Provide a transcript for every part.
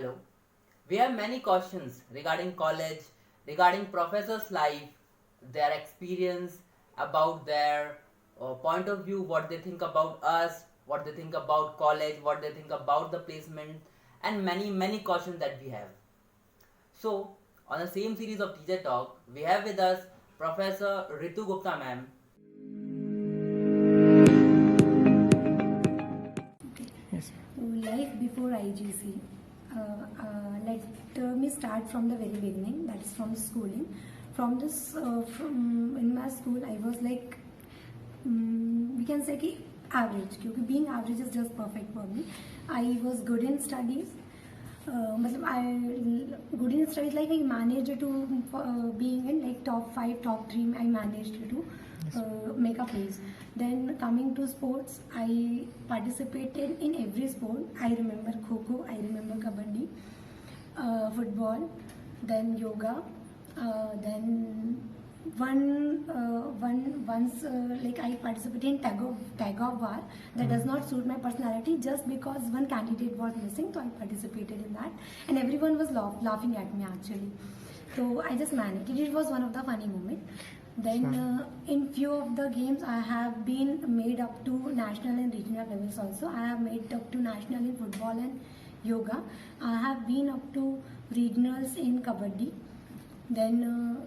Hello. We have many questions regarding college, regarding professors' life, their experience, about their point of view, what they think about us, what they think about college, what they think about the placement, and many questions that we have. So, on the same series of teacher talk, we have with us Professor Ritu Gupta ma'am. Yes. Life before IGC. Let me start from the very beginning. That is from schooling. From in my school, I was like we can say कि average. क्योंकि being average is just perfect for me. I was good in studies. मतलब I good in studies, like I managed to being in like top 5, top 3. I managed to make a place. Then coming to sports, I participated in every sport. I remember Kho, I remember Kabaddi, football, then yoga, then once like I participated in tag of war. That does not suit my personality, just because one candidate was missing, so I participated in that, and everyone was laughing at me actually. So I just managed. It was one of the funny moments. Then in few of the games, I have been made up to national and regional levels also. I have made up to national in football and yoga. I have been up to regionals in kabaddi. Then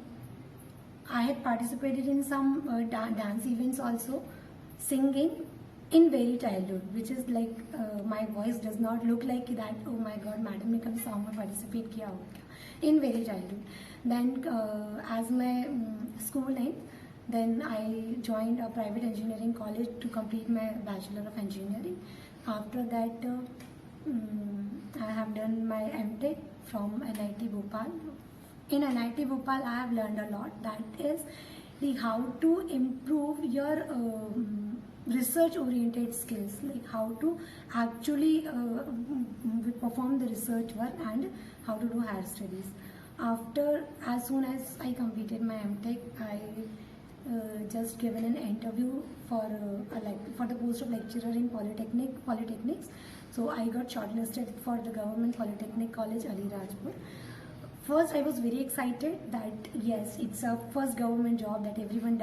I had participated in some dance events also, singing in very childhood, which is like my voice does not look like that. Oh my God, madam ने कभी song में participate किया हो क्या? In very childhood. Then as my school end, then I joined a private engineering college to complete my Bachelor of Engineering. After that, I have done my MTech from NIT Bhopal. In NIT Bhopal, I have learned a lot. That is the how to improve your research-oriented skills, like how to actually perform the research work and how to do higher studies. After, as soon as I completed my MTech, I just given an interview for for the post of lecturer in polytechnics. So I got shortlisted for the Government Polytechnic College, Alirajpur. First, I was very excited that yes, it's a first government job that everyone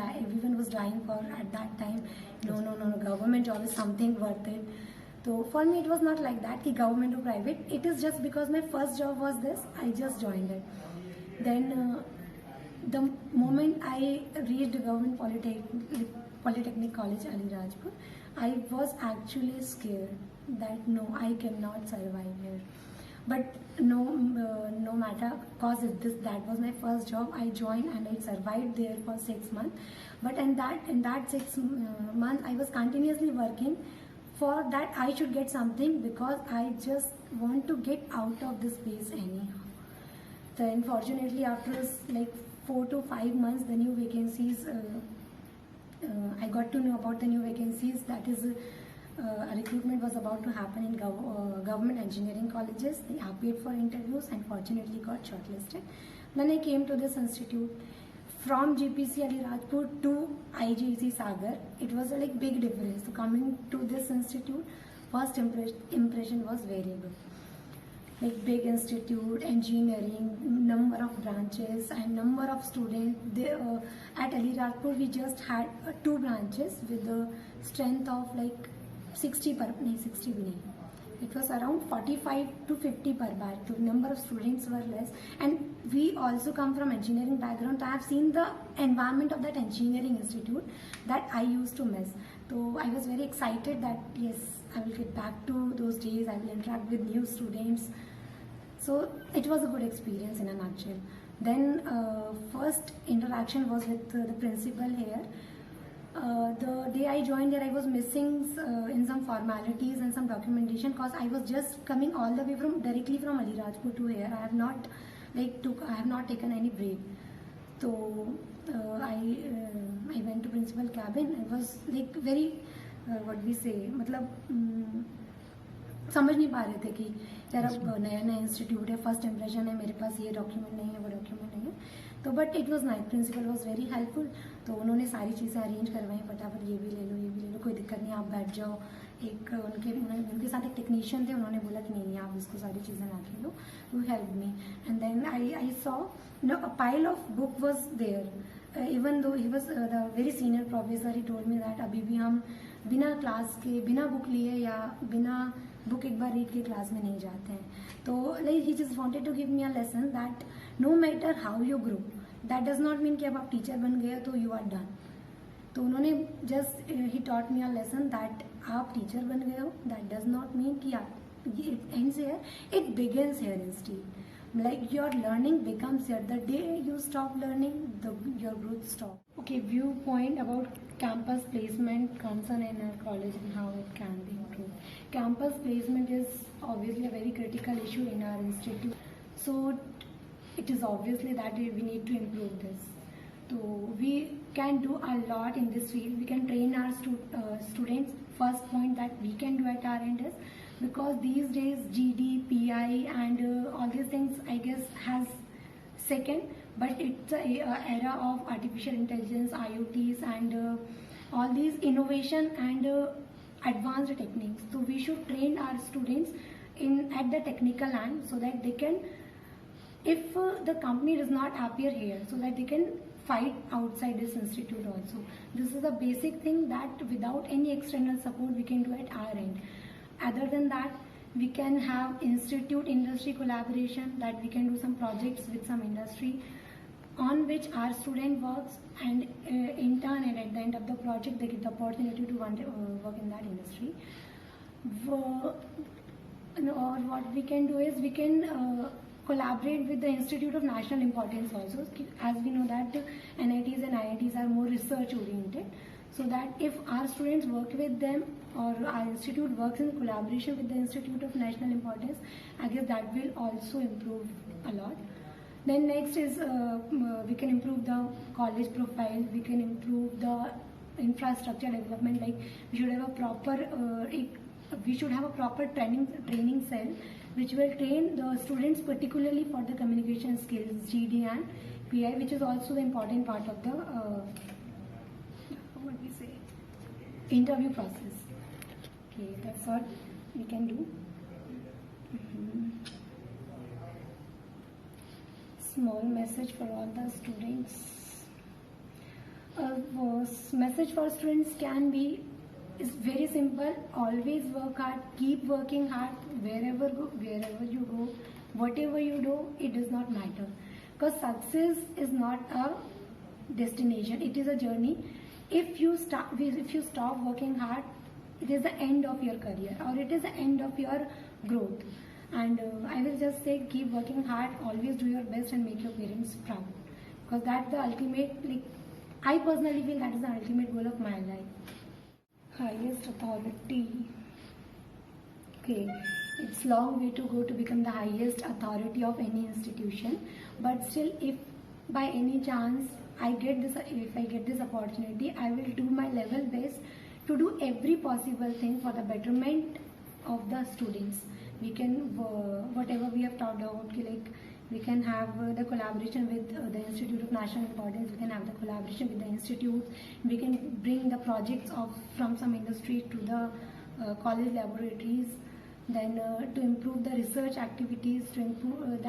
was dying for at that time. No, government job is something worth it. So for me, it was not like that, कि government or private. It is just because my first job was this, I just joined it. Then the moment I reached Government Polytechnic College, Alirajpur, I was actually scared that no, I cannot survive here. But no matter, cause that was my first job. I joined and I survived there for 6 months. But in that 6 months, I was continuously working for that I should get something, because I just want to get out of this place anyhow. Then fortunately, after like 4 to 5 months, the new vacancies. I got to know about the new vacancies. That is, a recruitment was about to happen in government engineering colleges. I appeared for interviews and fortunately got shortlisted. Then I came to this institute. From GPC Alirajpur to IGC Sagar, it was a like big difference. So coming to this institute, first impression was very good. Like big institute, engineering, number of branches and number of students. At Alirajpur, we just had 2 branches with a strength of like 60 per, no, 60 bhi nahi. It was around 45 to 50 per batch. The number of students were less, and we also come from engineering background. I have seen the environment of that engineering institute that I used to miss. So I was very excited that yes, I will get back to those days. I will interact with new students. So it was a good experience in a nutshell. Then first interaction was with the principal here. The day I joined there, I was missing in some formalities and some documentation, because I was just coming all the way directly from Alirajpur to here. I have not taken any break. So I went to principal cabin. It was like very what we say, मतलब समझ नहीं पा रहे थे कि यार अब नया नया इंस्टीट्यूट है, फर्स्ट इम्प्रेशन है, मेरे पास ये डॉक्यूमेंट नहीं है, वो डॉक्यूमेंट नहीं है। तो but it was nice, principal was very helpful. तो उन्होंने सारी चीज़ें अरेंज करवाई, फटाफट ये भी ले लो, ये भी ले लो, कोई दिक्कत नहीं, आप बैठ जाओ। एक उनके साथ एक टेक्नीशियन थे, उन्होंने बोला कि नहीं आप इसको सारी चीज़ें ला के लो, you help me. And then I saw a pile of book was there, even though he was the very senior professor, he told me that अभी भी हम बिना क्लास के, बिना बुक लिए या बिना बुक एक बार रीड के क्लास में नहीं जाते हैं। तो like he just wanted to give me a lesson that no matter how you grow, that does not mean कि अब आप टीचर बन गए तो यू आर डन। तो उन्होंने just he taught me a lesson that आप टीचर बन गए हो, दैट डज नॉट मीन कि आप it ends here, it begins here instead. Like your learning becomes here. The day you stop learning, your growth stops. Okay, viewpoint about campus placement concern in our college and how it can be improved. Campus placement is obviously a very critical issue in our institute. So it is obviously that we need to improve this. So we can do a lot in this field. We can train our students. First point that we can do at our end is, because these days GD, PI and all these things I guess has second, but it's a era of artificial intelligence, IoTs and all these innovation and advanced techniques. So we should train our students in at the technical end, so that they can, if the company does not appear here, so that they can fight outside this institute also. This is the basic thing that without any external support we can do at our end. Other than that, we can have institute industry collaboration, that we can do some projects with some industry on which our student works, and in turn and at the end of the project they get the opportunity to work in that industry. Or what we can do is we can collaborate with the Institute of National Importance also, as we know that NITs and IITs are more research oriented. So that if our students work with them, or our institute works in collaboration with the Institute of National Importance, I guess that will also improve a lot. Then next is we can improve the college profile, we can improve the infrastructure development. Like we should have a proper training cell which will train the students particularly for the communication skills, GD and PI, which is also the important part of the interview process. Okay, that's what we can do. Small message for all the students. Message for students can be, is very simple. Always work hard. Keep working hard. Wherever you go, whatever you do, it does not matter. Because success is not a destination. It is a journey. If you stop working hard, it is the end of your career, or it is the end of your growth. And I will just say, keep working hard, always do your best and make your parents proud, because that's the ultimate, like I personally feel that is the ultimate goal of my life. Highest authority. Okay, it's long way to go to become the highest authority of any institution, but still, if by any chance if I get this opportunity, I will do my level best to do every possible thing for the betterment of the students. We can whatever we have talked about, like we can have the collaboration with the Institute of National Importance, we can have the collaboration with the institute, we can bring the projects from some industry to the college laboratories, then to improve the research activities, to improve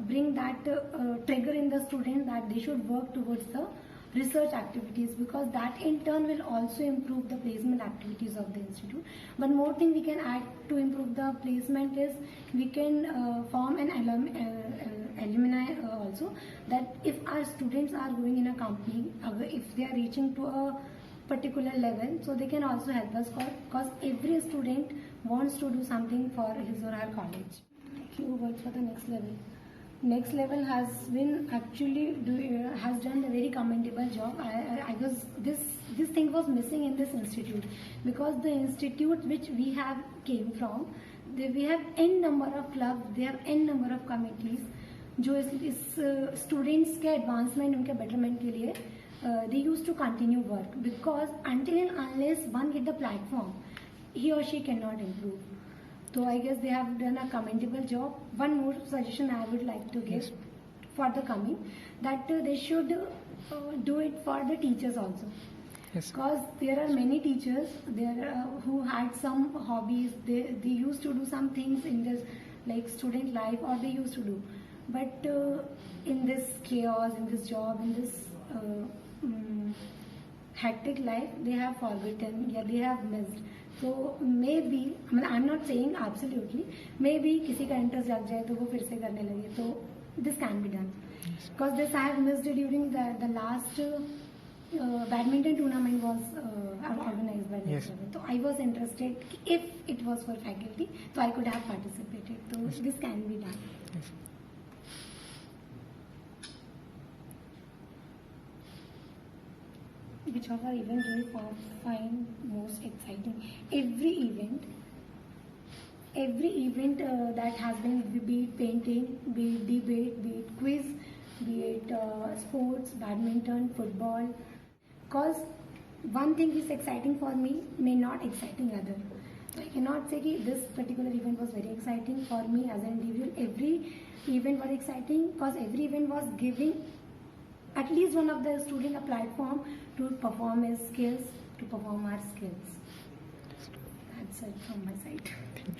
bring that trigger in the student that they should work towards the research activities, because that in turn will also improve the placement activities of the institute. One more thing we can add to improve the placement is we can form an alumni also, that if our students are going in a company, if they are reaching to a particular level, so they can also help us, because every student wants to do something for his or her college. Few words for the next level. Next level has been actually has done a very commendable job. I was this thing was missing in this institute, because the institute which we have came from, we have n number of clubs, they have n number of committees, जो इस students के advancement, उनके betterment के लिए they used to continue work, because until and unless one hit the platform, he or she cannot improve. So I guess they have done a commendable job. One more suggestion I would like to give for the coming, that they should do it for the teachers also. Yes. Because there are many teachers there who had some hobbies. They used to do some things in this like student life, or they used to do, but in this chaos, in this job, in this hectic life, they have forgotten, yeah, they have missed. So maybe, I mean, I'm not saying absolutely, maybe किसी का interest लग जाए तो वो फिर से करने लगे, तो this can be done. Because this I have missed during the last badminton tournament was organized by the Yes. government. So I was interested if it was for faculty, so I could have participated. So this can be done. Yes. Which of our event do you find most exciting? Every event that has been, be it painting, be it debate, be it quiz, be it sports, badminton, football. Because one thing is exciting for me may not exciting other. So I cannot say that this particular event was very exciting for me as an individual. Every event was exciting because every event was giving at least one of the student a platform to perform his skills, to perform our skills. That's it from my side. Thank you.